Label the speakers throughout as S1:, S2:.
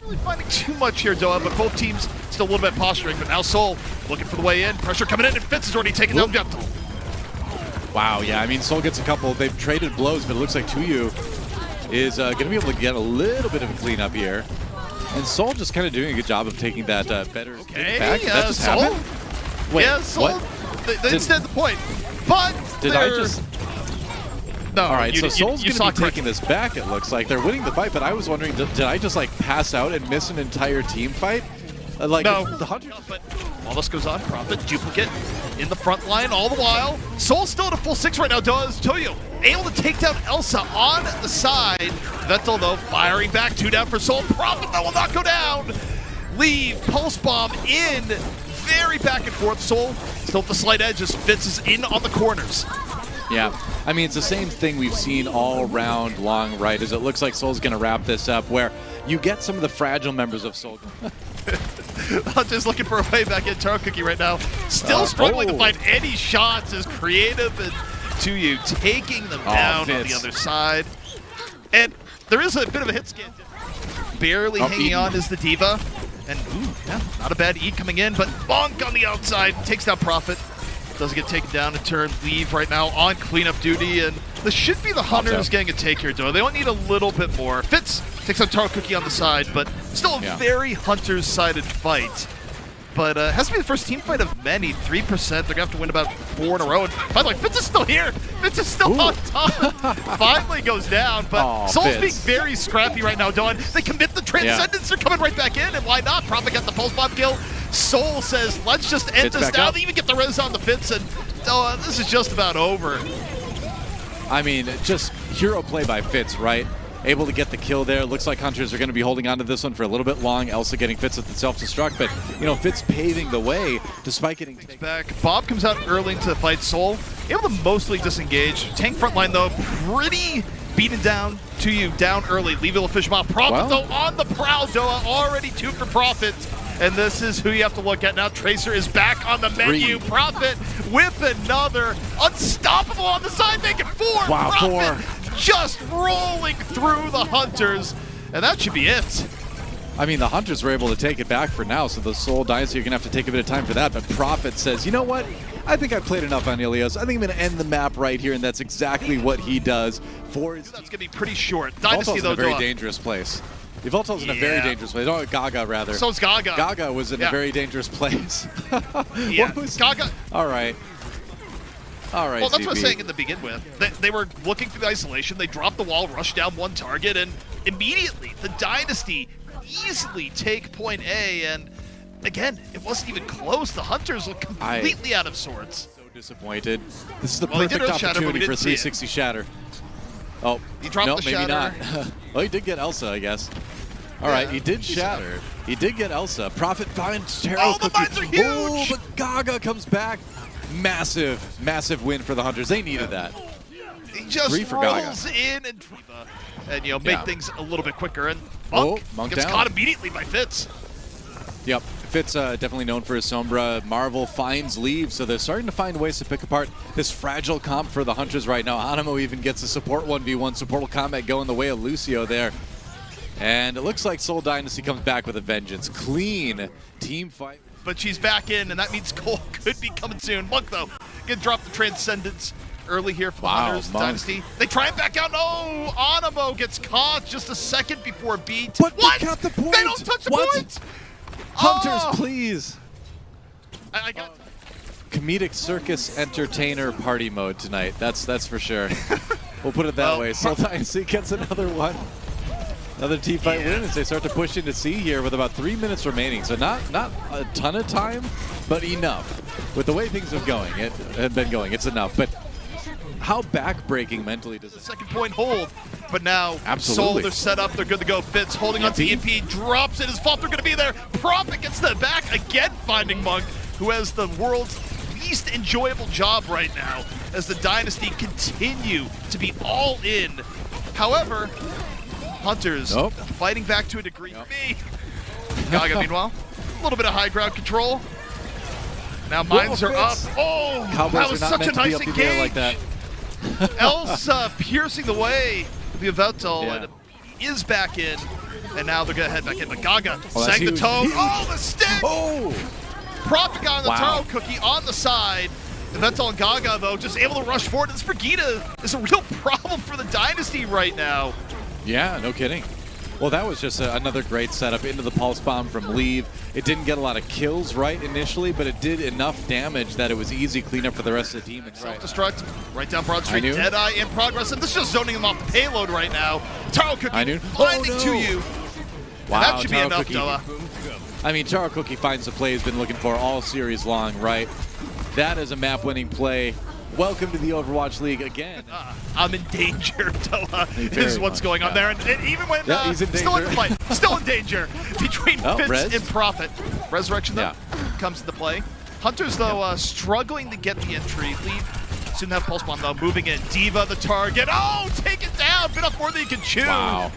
S1: Not really finding too much here, Doa, but both teams still a little bit posturing. But now Seoul looking for the way in. Pressure coming in, and Fitz has already taken down Vectel.
S2: Wow, yeah, I mean, Seoul gets a couple. They've traded blows, but it looks like Tuyu is going to be able to get a little bit of a cleanup here. And Seoul just kind of doing a good job of taking that better back. Did that just happen? Wait,
S1: yeah, Seoul,
S2: what?
S1: They extend the point. But
S2: did I just...
S1: No,
S2: all right, so Seoul's going to be taking
S1: correctly.
S2: this back, it looks like. They're winning the fight, but I was wondering, did I just, like, pass out and miss an entire team fight? Like,
S1: no.
S2: The Hunters...
S1: But while this goes on, Prophet, duplicate in the front line all the while. Seoul's still at a full 6 right now, does Toyo. Able to take down Elsa on the side. Vectel, though, firing back. 2 down for Seoul. Prophet, though, will not go down. Leave, pulse bomb in. Very back and forth. Seoul still at the slight edge as Fitz is in on the corners.
S2: Yeah, I mean, it's the same thing we've seen all round long, right? As it looks like Seoul's going to wrap this up, where you get some of the fragile members of Seoul.
S1: Just looking for a way back in. Taro Cookie right now still struggling to find any shots as creative and Tuyu taking them down on the other side. And there is a bit of a hit scan. Barely hanging on is the Diva. And ooh, yeah, not a bad eat coming in, but Bonk on the outside takes down Prophet. Doesn't get taken down in turn. Leave right now on cleanup duty, and this should be the Hunters getting a take here, though. They only need a little bit more. Fitz takes on Taro Cookie on the side, but still a very Hunters-sided fight. But it has to be the first team fight of many. 3%. They're going to have to win about 4 in a row. And by the way, Fitz is still here. Fitz is still on top. Finally goes down, but Seoul's being very scrappy right now, Dawn. They commit the Transcendence. They're coming right back in, and why not? Prophet got the pulse bomb kill. Seoul says, let's just end this now. They even get the res on the Fitz, and this is just about over.
S2: I mean, just hero play by Fitz, right? Able to get the kill there. Looks like Hunters are going to be holding on to this one for a little bit long. Elsa getting Fitz at the self-destruct, but, you know, Fitz paving the way despite getting
S1: back. Bob comes out early into the fight. Seoul able to mostly disengage. Tank front line, though, pretty beaten down. Tuyu down early. Leave a fish mob. Prophet, though, on the prowl. Doa already 2 for Prophet. And this is who you have to look at now. Tracer is back on the menu. Prophet with another. Unstoppable on the side, making 4.
S2: Wow,
S1: Prophet
S2: 4.
S1: Just rolling through the Hunters. And that should be it.
S2: I mean, the Hunters were able to take it back for now, so the Seoul Dynasty are going to have to take a bit of time for that. But Prophet says, you know what? I think I've played enough on Ilios. I think I'm going to end the map right here, and that's exactly what he does for his...
S1: That's going to be pretty short. Dynasty, though,
S2: in a very dangerous place. Yveltal's in a very dangerous place. Oh, Gaga, rather.
S1: So is Gaga.
S2: Gaga was in a very dangerous place.
S1: Gaga.
S2: All right. All right,
S1: well, that's what I was saying in the begin with. They were looking through the isolation. They dropped the wall, rushed down one target, and immediately the Dynasty easily take point A. And again, it wasn't even close. The Hunters look completely out of sorts.
S2: So disappointed. This is the perfect opportunity for 360 Shatter. Oh,
S1: he dropped the
S2: maybe
S1: Shatter.
S2: Not. Well, he did get Elsa, I guess. All right, he did Shatter. He did get Elsa. Prophet finds Taro Cookie.
S1: The mines are huge!
S2: Oh, but Gaga comes back. Massive, massive win for the Hunters. They needed that.
S1: He just rolls in and you know, make things a little bit quicker. And Monk gets caught immediately by Fitz.
S2: Yep, Fitz definitely known for his Sombra. Marvel finds Leave, so they're starting to find ways to pick apart this fragile comp for the Hunters right now. Animo even gets a support 1v1, supportal combat going the way of Lucio there. And it looks like Seoul Dynasty comes back with a vengeance. Clean team fight.
S1: But she's back in, and that means Cole could be coming soon. Monk, though, gonna drop the Transcendence early here for the Hunters Dynasty. They try and back out. No! Animo gets caught just a second before beat.
S2: But what? They got the point.
S1: They don't touch the point!
S2: Hunters, please.
S1: I got
S2: comedic circus entertainer party mode tonight. That's for sure. We'll put it that way. Seoul Dynasty gets another one. Another team fight win as they start to push into C here with about 3 minutes remaining. So not a ton of time, but enough. With the way things have been going, it's enough. But how backbreaking mentally does
S1: the second point hold? But now Seoul, they're set up, they're good to go. Fitz holding on to EMP, drops it. His fault, they're going to be there. Prophet gets the back again, finding Monk, who has the world's least enjoyable job right now as the Dynasty continue to be all in. However, Hunters fighting back to a degree. Gaga, meanwhile, a little bit of high ground control. Now mines are up. Oh, that was such a nice engage.
S2: Like that.
S1: Elsa piercing the way of Vectel. And is back in, and now they're going to head back in. But Gaga
S2: that's
S1: sang the
S2: huge.
S1: tone. Oh, the stick!
S2: Oh!
S1: Prophet got on the
S2: Wow.
S1: Taro Cookie on the side. Vental and Gaga, though, just able to rush forward. This Brigida is a real problem for the Dynasty right now.
S2: Yeah, no kidding. Well, that was just another great setup into the Pulse Bomb from Leave. It didn't get a lot of kills right initially, but it did enough damage that it was easy cleanup for the rest of the team.
S1: Self-destruct, right down Broad Street.
S2: I knew.
S1: Deadeye in progress, and this is just zoning him off the payload right now. Taro Cookie
S2: I knew.
S1: blinding
S2: Oh, no.
S1: to you.
S2: Wow,
S1: That should be
S2: Taro
S1: enough,
S2: Cookie.
S1: Doa.
S2: I mean, Taro Cookie finds the play he's been looking for all series long, right? That is a map-winning play. Welcome to the Overwatch League again.
S1: I'm in danger, Doa.
S2: Very
S1: This is what's
S2: much,
S1: going on there. And even when
S2: Yeah, he's in
S1: still in the
S2: danger.
S1: fight, still in danger between Fitz
S2: Res.
S1: and Prophet. Resurrection, though, comes into play. Hunters, though, struggling to get the entry. Leave soon have Pulse Bomb, though, moving in. Diva, the target. Oh, take it down. Bit off more than you can chew.
S2: Wow.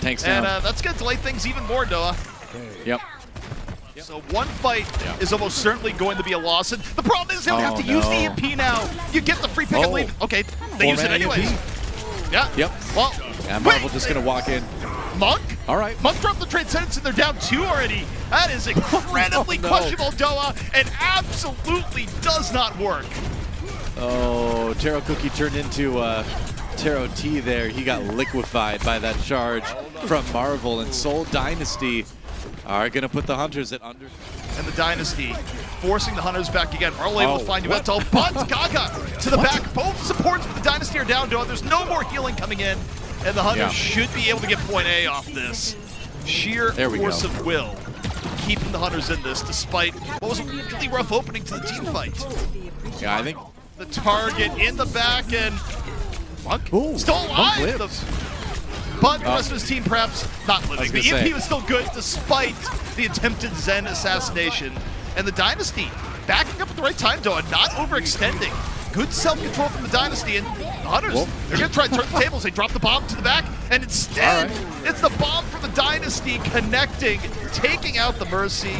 S2: Tanks down.
S1: And that's going to delay things even more, Doa.
S2: Yep.
S1: So one fight is almost certainly going to be a loss. And the problem is they don't have to use the EMP now. You get the free pick and leave. Okay, they use it anyways. Yeah.
S2: Yep.
S1: Well,
S2: And Marvel just going to walk in.
S1: Monk?
S2: All right.
S1: Monk dropped the Transcendence and they're down 2 already. That is incredibly questionable, Doa, and absolutely does not work.
S2: Oh, Taro Cookie turned into Taro T there. He got liquefied by that charge from Marvel, and Seoul Dynasty are going to put the Hunters at under.
S1: And the Dynasty forcing the Hunters back again. Marvel able to find Vental, but Gaga to the back. Both supports for the Dynasty are down, Doa. There's no more healing coming in, and the Hunters should be able to get point A off this. Sheer force of will keeping the Hunters in this, despite what was a really rough opening to the team fight.
S2: Yeah, I think
S1: the target in the back, and Monk still alive. But the rest of his team perhaps not living. The EMP was still good despite the attempted Zen assassination. And the Dynasty backing up at the right time, Doa, not overextending. Good self-control from the Dynasty, and the Hunters, they're going to try to turn the tables. They drop the bomb to the back, and instead, it's the bomb from the Dynasty connecting, taking out the Mercy.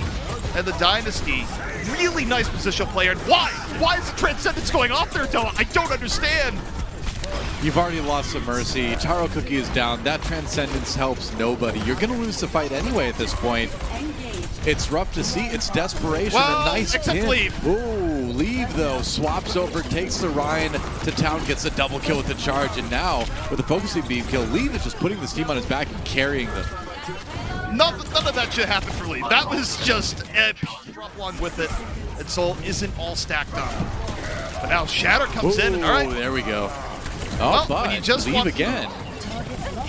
S1: And the Dynasty, really nice positional player. And why? Why is the Transcendence going off there, Doa? I don't understand.
S2: You've already lost some Mercy. Taro Cookie is down. That Transcendence helps nobody. You're going to lose the fight anyway at this point. It's rough to see. It's desperation. A nice pin.
S1: Leave.
S2: Ooh, Leave, though. Swaps over, takes the Ryan to town, gets a double kill with the charge. And now, with the focusing beam kill, Leave is just putting this team on his back and carrying them.
S1: None of that should happen for Leave. That was just a drop one with it. And Soul isn't all stacked up. But now Shatter comes in. And, all right.
S2: There we go. Oh,
S1: well, when you just
S2: Leave again.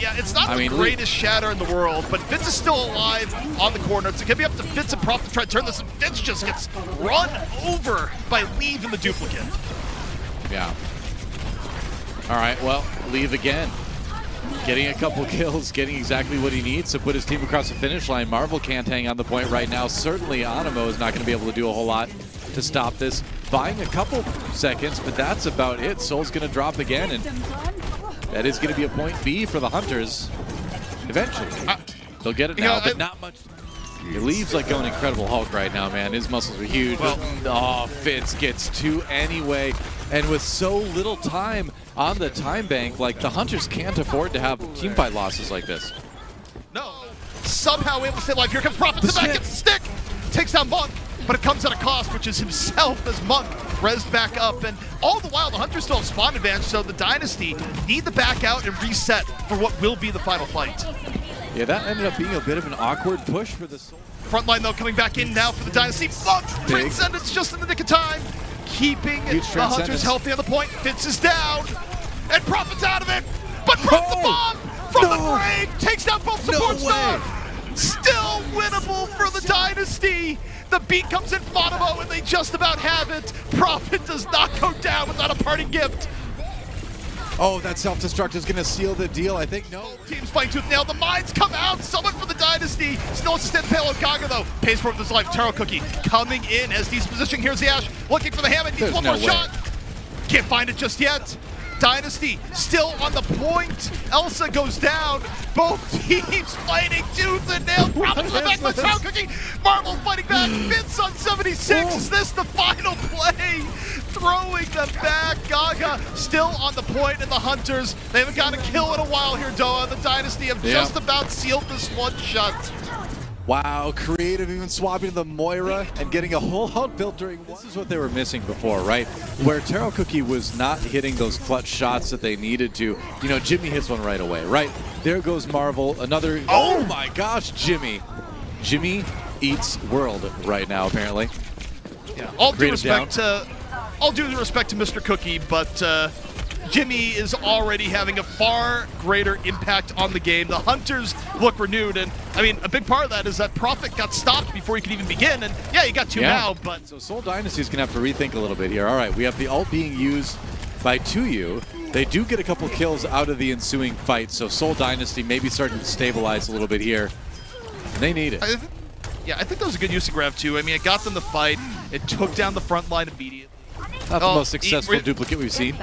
S1: Yeah, it's not the greatest Shatter in the world, but Fitz is still alive on the corner. It's going to be up to Fitz and Prop to try to turn this, and Fitz just gets run over by Leave and the duplicate.
S2: Yeah. All right, well, Leave again. Getting a couple kills, getting exactly what he needs to put his team across the finish line. Marvel can't hang on the point right now. Certainly Animo is not going to be able to do a whole lot to stop this. Buying a couple seconds, but that's about it. Soul's going to drop again, and that is going to be a point B for the Hunters. Eventually. They'll get it now, but not much. He leaves like going Incredible Hulk right now, man. His muscles are huge. Oh, Fitz gets 2 anyway. And with so little time on the time bank, like, the Hunters can't afford to have teamfight losses like this.
S1: No. Somehow able to stay alive. Here comes Prophet to the back, gets the stick. Takes down Monk, but it comes at a cost, which is himself as Monk rezzed back up. And all the while, the Hunters still have spawn advantage, so the Dynasty need to back out and reset for what will be the final fight.
S2: Yeah, that ended up being a bit of an awkward push for the Soul.
S1: Frontline, though, coming back in now for the Dynasty. Monk, Transcendence just in the nick of time. Keeping the Hunters healthy on the point. Fitz is down, and Prophet's out of it. But Prop the bomb from the grave takes down both supports. Still winnable for the Dynasty. The beat comes in from Animo, and they just about have it. Prophet does not go down without a parting gift.
S2: Oh, that self-destruct is going to seal the deal, I think. No.
S1: Team's fighting tooth and nail. The mines come out. Someone for the Dynasty. Still has to stand payload. Gaga, though, pays for his life. Taro Cookie coming in as he's positioning. Here's the Ash, looking for the Hammond. Needs one more shot. Can't find it just yet. Dynasty still on the point. Elsa goes down. Both teams fighting tooth and nail. Profit to the back by Sound Cookie. Marvel fighting back. Vince on 76. Is this the final play? Throwing them back. Gaga still on the point, and the Hunters, they haven't got a kill in a while here, Doa. The Dynasty have just about sealed this one shut.
S2: Wow, creative, even swapping the Moira and getting a whole outbuilt during. This is what they were missing before, right? Where Taro Cookie was not hitting those clutch shots that they needed to. You know, Jimmy hits one right away, right? There goes Marvel, another. Oh my gosh, Jimmy. Jimmy eats world right now, apparently.
S1: Yeah, all due respect to Mr. Cookie, but Jimmy is already having a far greater impact on the game. The Hunters look renewed, and I mean, a big part of that is that Prophet got stopped before he could even begin, and yeah, he got two now, but...
S2: So Seoul Dynasty is going to have to rethink a little bit here. All right, we have the ult being used by 2U. They do get a couple kills out of the ensuing fight, so Seoul Dynasty maybe starting to stabilize a little bit here. And they need it.
S1: Yeah, I think that was a good use of Grav too. I mean, it got them the fight. It took down the front line immediately.
S2: Not the most successful duplicate we've seen.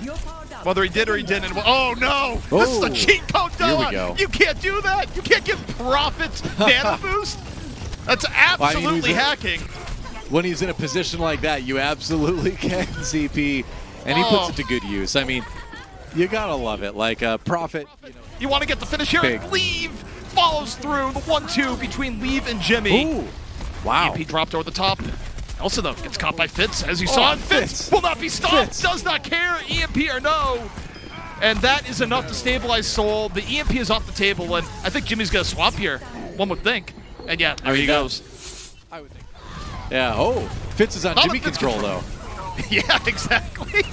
S1: Whether he did or he didn't. Oh no! This is a cheat code, Doa!
S2: Here we go.
S1: You can't do that! You can't give Prophet nano boost! That's absolutely hacking.
S2: When he's in a position like that, you absolutely can, CP. And he puts it to good use. I mean, you gotta love it. Like Prophet.
S1: You want to get the finish here? And Leave follows through the 1-2 between Leave and Jimmy.
S2: Ooh. Wow.
S1: EP dropped over the top. Elsa, though, gets caught by Fitz, as you saw. Fitz will not be stopped, does not care, EMP or no. And that is enough to stabilize Seoul. The EMP is off the table, and I think Jimmy's going to swap here, one would think. And yeah, there he goes.
S2: I would think. Yeah, Fitz is on Jimmy control, though.
S1: Yeah, exactly.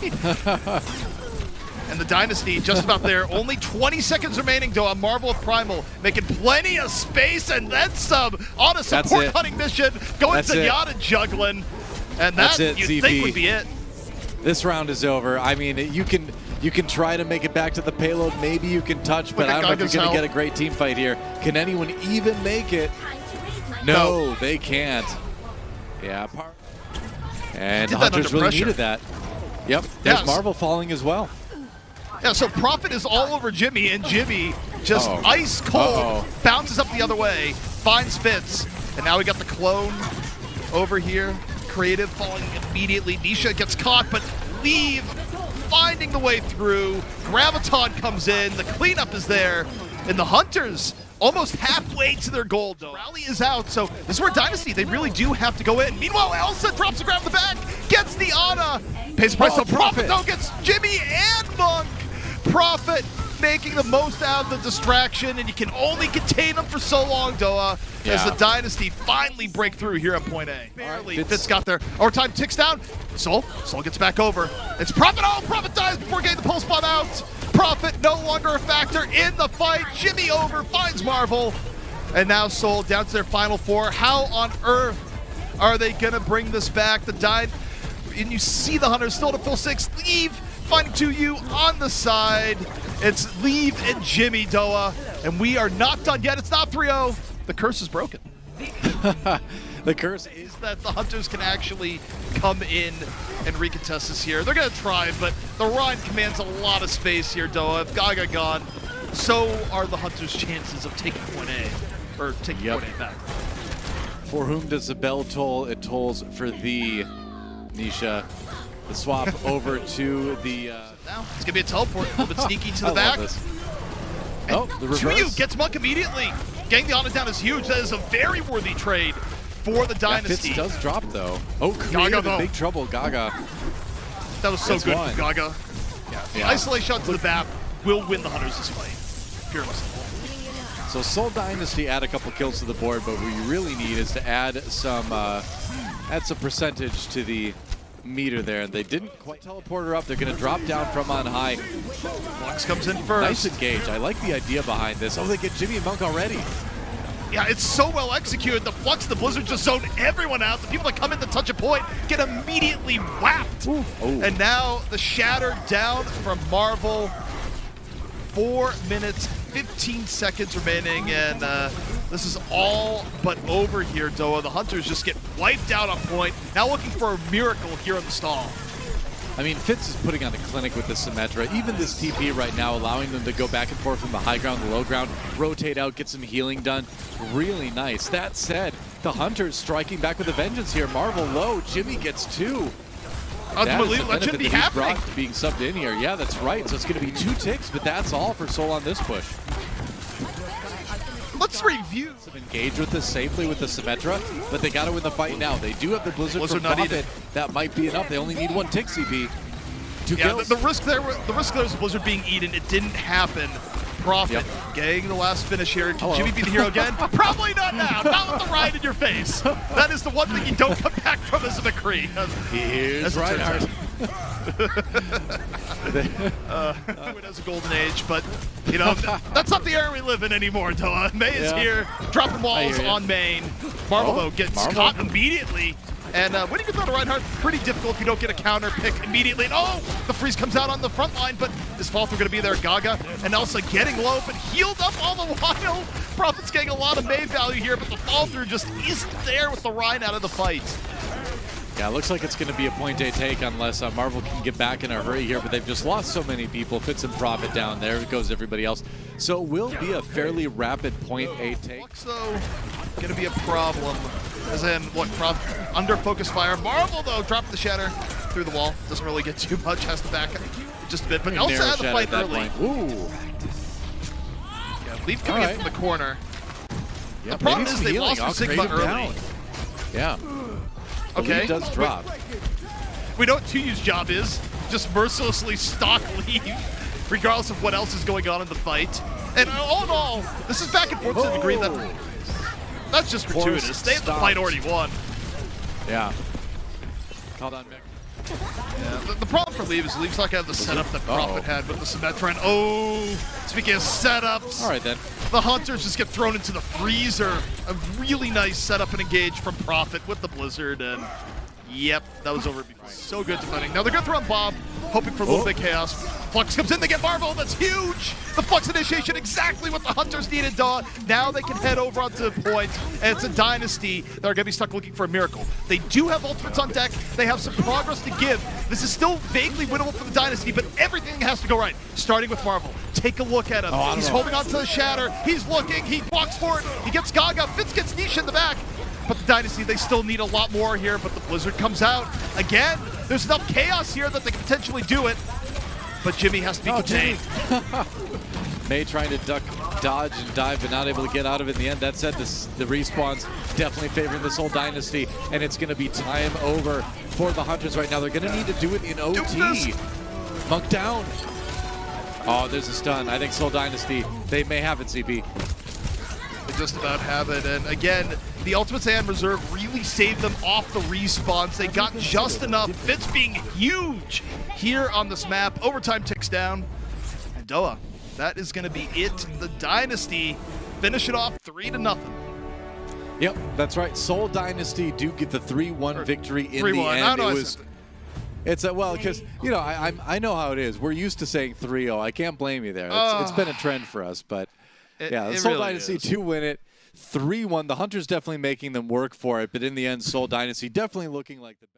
S1: And the Dynasty just about there. Only 20 seconds remaining, though. Marvel with Primal making plenty of space and then some on a support hunting mission. Going Zenyatta juggling. And that you'd think would be it.
S2: This round is over. I mean, you can try to make it back to the payload. Maybe you can touch, but I don't know if you're going to get a great team fight here. Can anyone even make it? No, they can't. Yeah. And Hunters really needed that. Yep, there's Marvel falling as well.
S1: Yeah, so Prophet is all over Jimmy, and Jimmy just ice cold bounces up the other way, finds Fitz, and now we got the clone over here. Creative falling immediately. Nisha gets caught, but Leave finding the way through. Graviton comes in, the cleanup is there, and the Hunters almost halfway to their goal, though. Rally is out, so this is where Dynasty, they really do have to go in. Meanwhile, Elsa drops a grab the back, gets the Ana, pays the price. So Prophet, though, gets Jimmy and Monk. Prophet making the most out of the distraction, and you can only contain them for so long, Doa, as the Dynasty finally break through here at point A. Barely. Fitz got there. Overtime ticks down. Soul gets back over. It's Prophet. Oh, Prophet dies before getting the pulse bomb out. Prophet no longer a factor in the fight. Jimmy over, finds Marvel. And now Soul down to their final four. How on earth are they going to bring this back? And you see the Hunters still at a full 6. Leave finding 2U on the side. It's Leave and Jimmy, Doa. And we are not done yet. It's not 3-0. The curse is broken.
S2: The curse is
S1: that the Hunters can actually come in and recontest this here. They're going to try, but the Rhine commands a lot of space here, Doa. If Gaga gone, so are the Hunters' chances of taking point A, or taking point A back.
S2: For whom does the bell toll? It tolls for thee, Nisha. The swap over to the...
S1: now it's going to be a teleport, a little bit sneaky to the back.
S2: The reverse.
S1: 2U gets Monk immediately. Getting the Ana down is huge. That is a very worthy trade for the Dynasty.
S2: Fitz does drop, though. Gaga, in big trouble, Gaga.
S1: That was so good from Gaga. The isolation shot to the BAP will win the Hunters this fight. Fearless.
S2: So Seoul Dynasty add a couple kills to the board, but what we really need is to add some percentage to the meter there, and they didn't quite teleport her up. They're going to drop down from on high.
S1: Flux comes in first.
S2: Nice engage. I like the idea behind this. They get Jimmy and Monk already.
S1: Yeah, it's so well executed. The Flux, the Blizzard just zone everyone out. The people that come in to touch a point get immediately whacked. And now the Shatter down from Marvel. 4 minutes, 15 seconds remaining, and this is all but over here, Doa. The Hunters just get wiped out on point. Now looking for a miracle here in the stall.
S2: I mean, Fitz is putting on a clinic with the Symmetra. Even this TP right now, allowing them to go back and forth from the high ground, the low ground, rotate out, get some healing done. Really nice. That said, the Hunters striking back with a vengeance here. Marvel low, Jimmy gets 2.
S1: Ultimately, that shouldn't be happening.
S2: Being subbed in here. Yeah, that's right. So it's going to be 2 ticks, but that's all for Seoul on this push.
S1: Let's review.
S2: Engage with this safely with the Symmetra, but they got to win the fight now. They do have the Blizzard from Profit. That might be enough. They only need 1 tick CP. 2 kills.
S1: The risk there was Blizzard being eaten. It didn't happen. Profit getting the last finish here. Can Jimmy be the hero again? Probably not now. Not with the ride in your face. That is the one thing you don't come back from as a McCree.
S2: Here's Reinhardt.
S1: It has a golden age, but you know that's not the era we live in anymore. Doa May is here, dropping walls on main. Marvel though gets caught immediately, and winning without a Reinhardt pretty difficult if you don't get a counter pick immediately. And the freeze comes out on the front line, but is fall through going to be there? Gaga and Elsa getting low, but healed up all the while. Prophet's getting a lot of May value here, but the fall through just isn't there with the Rein out of the fight.
S2: Yeah, it looks like it's going to be a point A take unless Marvel can get back in a hurry here, but they've just lost so many people. Fitz and Profit down there. Goes everybody else. So it will be a fairly rapid point A take.
S1: Flux, though, going to be a problem. As in, Profit under focus fire. Marvel, though, dropped the shatter through the wall. Doesn't really get too much. Has to back just a bit. But Elsa had the fight early.
S2: Ooh.
S1: Yeah, Leaf coming in from the corner.
S2: Yeah,
S1: the problem is they lost the Sigma early.
S2: Down. Yeah.
S1: Okay.
S2: Leaf does drop.
S1: We know what 2U's job is. Just mercilessly stalk Leaf, regardless of what else is going on in the fight. And all in all, this is back and forth to the degree that that's just gratuitous. They have the fight already won.
S2: Yeah. Called on Mick.
S1: Yeah, the problem for Leaf is Leaf's not going to have the setup that Profit had with the Symmetra. And speaking of setups,
S2: all right then.
S1: The Hunters just get thrown into the freezer. A really nice setup and engage from Profit with the Blizzard, and yep, that was over before. So good defending. Now they're going to throw on Bob, hoping for a little bit of chaos. Flux comes in, they get Marvel, that's huge! The Flux initiation, exactly what the Hunters needed, Daw. Now they can head over onto the point, and it's a Dynasty that are going to be stuck looking for a miracle. They do have ultimates on deck, they have some progress to give. This is still vaguely winnable for the Dynasty, but everything has to go right, starting with Marvel. Take a look at him. He's holding on to the shatter, he's looking, he walks forward, he gets Gaga, Fitz gets Niche in the back. But the Dynasty, they still need a lot more here, but the Blizzard comes out. Again, there's enough chaos here that they can potentially do it. But Jimmy has to be contained.
S2: May trying to duck, dodge, and dive, but not able to get out of it in the end. That said, the respawn's definitely favoring the Seoul Dynasty, and it's going to be time over for the Hunters right now. They're going to need to do it in OT. Monk down. Oh, there's a stun. I think Seoul Dynasty, they may have it, CP.
S1: They just about have it, and again, the Ultimates and Reserve really saved them off the respawns. They got just enough. Fitz being huge here on this map. Overtime ticks down. And Doa, that is going to be it. The Dynasty finish it off 3-0.
S2: Yep, that's right. Seoul Dynasty do get the 3-1 victory in the end. It's well, because you know I know how it is. We're used to saying 3-0. I can't blame you there. It's been a trend for us, but yeah, Seoul Dynasty do win it 3-1. The Hunters definitely making them work for it, but in the end, Seoul Dynasty definitely looking like the best.